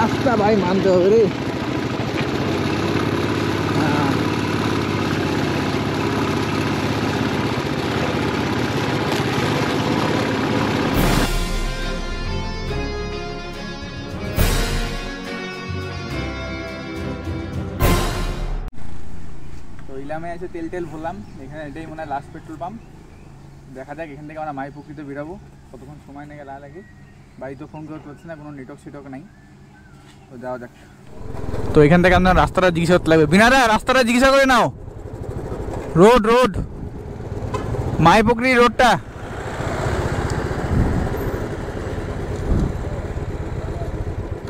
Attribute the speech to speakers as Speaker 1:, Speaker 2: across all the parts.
Speaker 1: রাস্তা ভাই মানতে হবে রে। তো ইলামে এসে তেল টেল ভরলাম, এখানে এটাই মনে হয় লাস্ট পেট্রোল পাম্প। দেখা যাক এখান থেকে আমরা মাইপুকুরিতে বেরাবো, কতক্ষণ সময় নেই লাগে। বাড়িতে ফোন করতে পারছি না, কোনো নেটওয়ার্ক সেটওয়ার্ক নাই। তো যাওয়া যাক। তো এখান থেকে আপনার রাস্তাটা জিজ্ঞাসা করতে লাগবে। বিনারা রাস্তাটা জিজ্ঞাসা করে নাও, রোড রোড মাইপুকুরি রোডটা।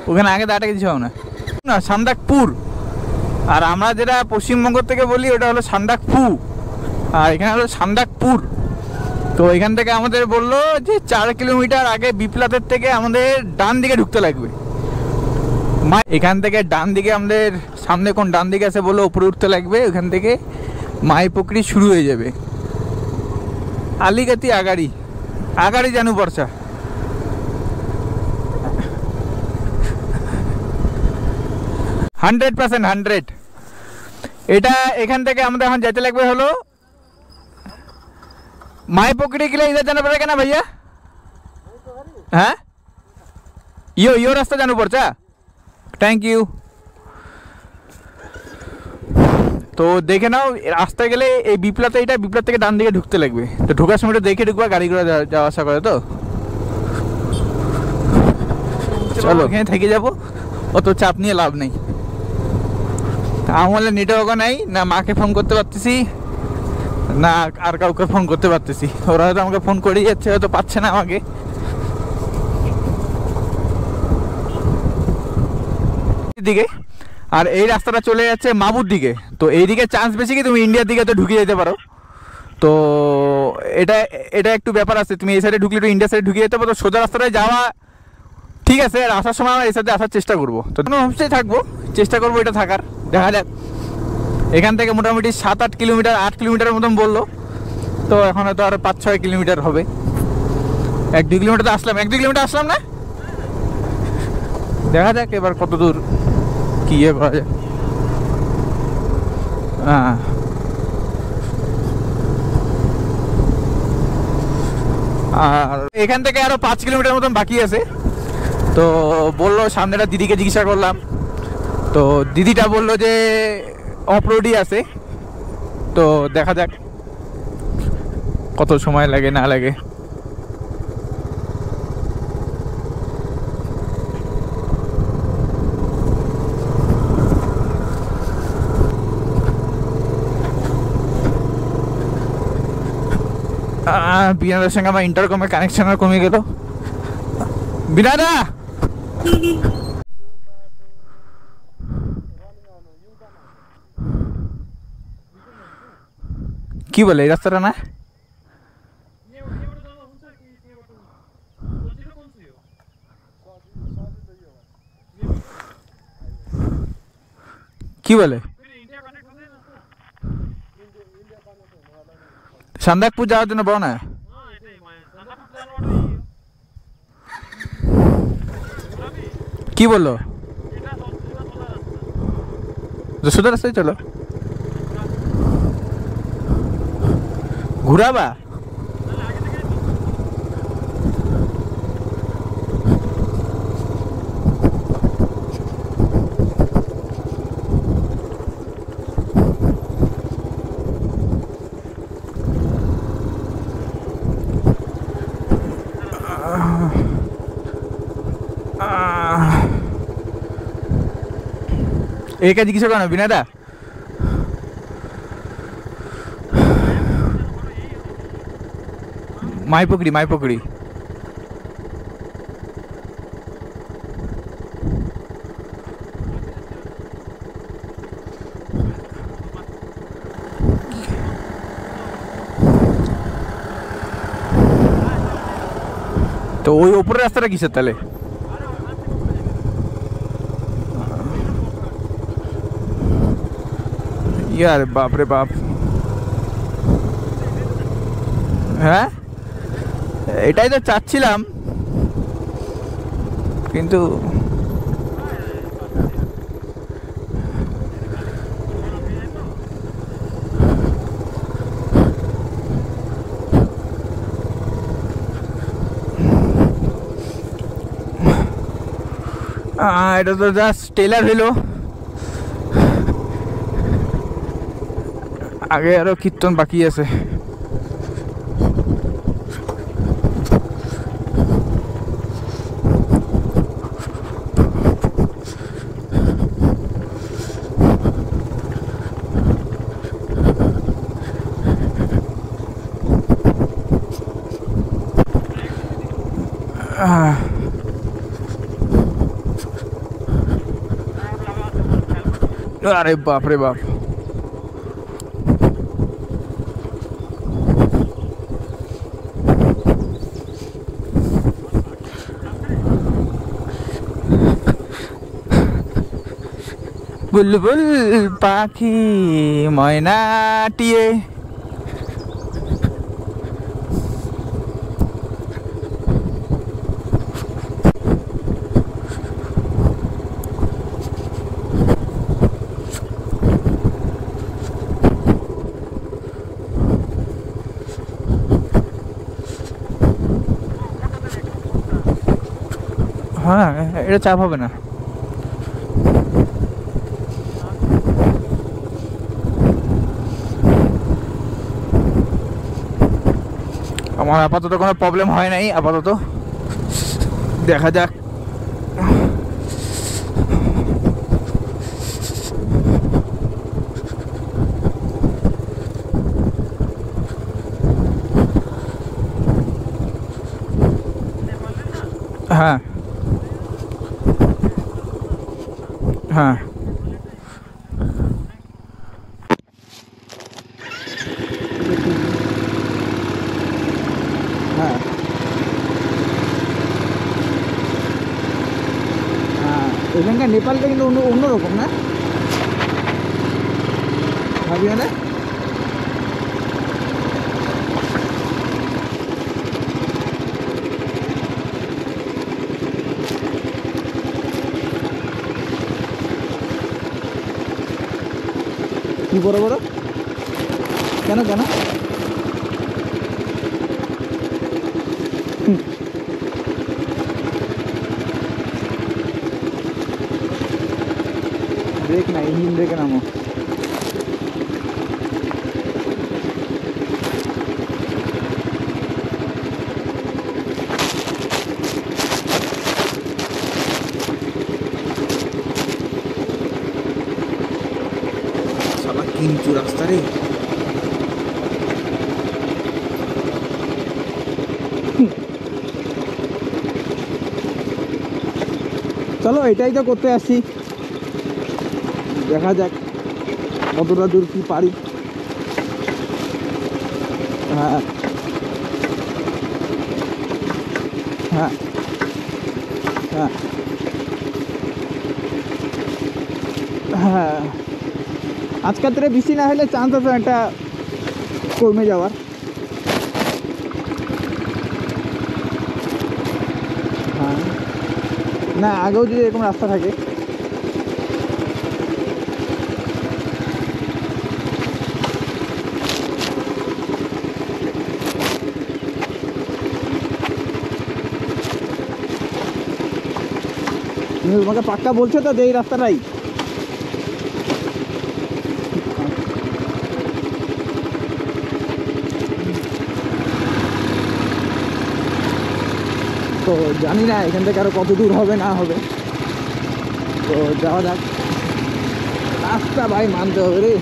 Speaker 1: ওখানে আগে দাঁড়াটা কিছু হবে না, সান্দাকপুর। আর আমরা যেটা পশ্চিমবঙ্গ থেকে বলি ওটা হলো সান্দাকফু, আর এখানে হলো সান্দাকপুর। তো এখান থেকে আমাদের বললো যে 4 কিলোমিটার আগে বিপ্লাতের থেকে আমাদের ডান দিকে ঢুকতে লাগবে। এখান থেকে ডান দিকে আমাদের সামনে কোন ডান দিকে আছে বললো, উপরে উঠতে লাগবে। ওখান থেকে মাইপুকুরি শুরু হয়ে যাবে। আলিগাতি আগাড়ি আগাড়ি জানু পড়ছা। 100% 100। এটা এখান থেকে আমাদের এখন যেতে লাগবে হলো माईपुकुरी के लिए। इधर जाना पड़ेगा ना भैया? हाँ यो रास्ता जाना पड़ता। Thank you. तो देखे ना रास्ता गেলে এই বিপ্লতে, এটা বিপ্লব থেকে ডান দিকে ঢুকতে লাগবে। তো ঢোকার সময় দেখে ঢুকবা, গাড়িগুলো যাওয়া আসা করে। তো চলো এখানে থেকে যাবো, অত চাপ নিয়ে লাভ নেই। আমার নেটওয়ার্কও নাই, না মাকে ফোন করতে পারতেছি না আর কাউকে ফোন করতে পারতেছি। ওরা হয়তো আমাকে ফোন করেই যাচ্ছে, হয়তো পাচ্ছে না আমাকে। দিকে আর এই রাস্তাটা চলে যাচ্ছে মাবুর দিকে। তো এই দিকে চান্স বেশি কি তুমি ইন্ডিয়ার দিকে তো ঢুকে যেতে পারো। তো এটা এটা একটু ব্যাপার আছে, তুমি এই সাইডে ঢুকলে একটু ইন্ডিয়া সাইডে ঢুকে যেতে পারো। সোজা রাস্তাটায় যাওয়া ঠিক আছে, আর আসার সময় আমরা এই সাইডে আসার চেষ্টা করবো। তো হোমস্টে থাকবো, চেষ্টা করবো এটা থাকার। দেখা যাক। এখান থেকে মোটামুটি 7-8 কিলোমিটার, 8 কিলোমিটারের মতন বললো। তো এখন হয়তো আর 5-6 কিলোমিটার হবে। 1-2 কিলোমিটার তো আসলাম, 1-2 কিলোমিটার আসলাম না। দেখা যাক এবার কত দূর কি ইয়ে করা যায়। হ্যাঁ আর এখান থেকে আরো 5 কিলোমিটার মতন বাকি আছে। তো বললো সামনেটা, দিদিকে জিজ্ঞাসা করলাম। তো দিদিটা বললো যে অফরোডই আছে। তো দেখা যাক কত সময় লাগে না লাগে। বিনাদের সঙ্গে আমার ইন্টারকমের কানেকশন আর কমে গেল। বিনাদা কি বলে এই রাস্তাটা না? কি বলে সান্দাকপুর যাওয়ার জন্য বল না। কি বললো? সোজা রাস্তায় চলো, ঘুরাবা। एक जिज्ञासा करो बिनादा। माईपुकुरी माईपुकुरी तो ওই উপরের রাস্তাটা কিসের তাহলে? यार बाप रे बाप। হ্যাঁ এটাই তো চাচ্ছিলাম, কিন্তু এটা তো জাস্ট টেলার হইলো, আগে আরো কীর্তন বাকি আছে। আরে বাপ রে বাপ, বুলবুল পাখি ময়নাটিয়ে। হ্যাঁ, এটা চাপ হবে না। আমার আপাতত কোনো প্রবলেম হয় নাই, আপাতত দেখা যাক। হ্যাঁ হ্যাঁ, হ্যাঁ এখানকার নেপালটা কিন্তু অন্যরকম না ভাবি, মানে কি বড় বড় কেন কেন? ব্রেক না, ইঞ্জিন ব্রেকে নামো। সালা কিন্তু রাস্তা রে, চলো এটাই তো করতে আসছি, দেখা যাক কতটা দূর কি পারি। হ্যাঁ হ্যাঁ হ্যাঁ হ্যাঁ, আজকাল থেকে বৃষ্টি না হলে চান্স আছে একটা কমে যাওয়ার। হ্যাঁ না, আগেও যদি এরকম রাস্তা থাকে তুমি তোমাকে পাক্কা বলছো তো যে এই রাস্তাটাই? তো জানি না এখান থেকে আরো কত দূর হবে না হবে, তো যাওয়া যাক। রাস্তা ভাই মানতে হবে রে।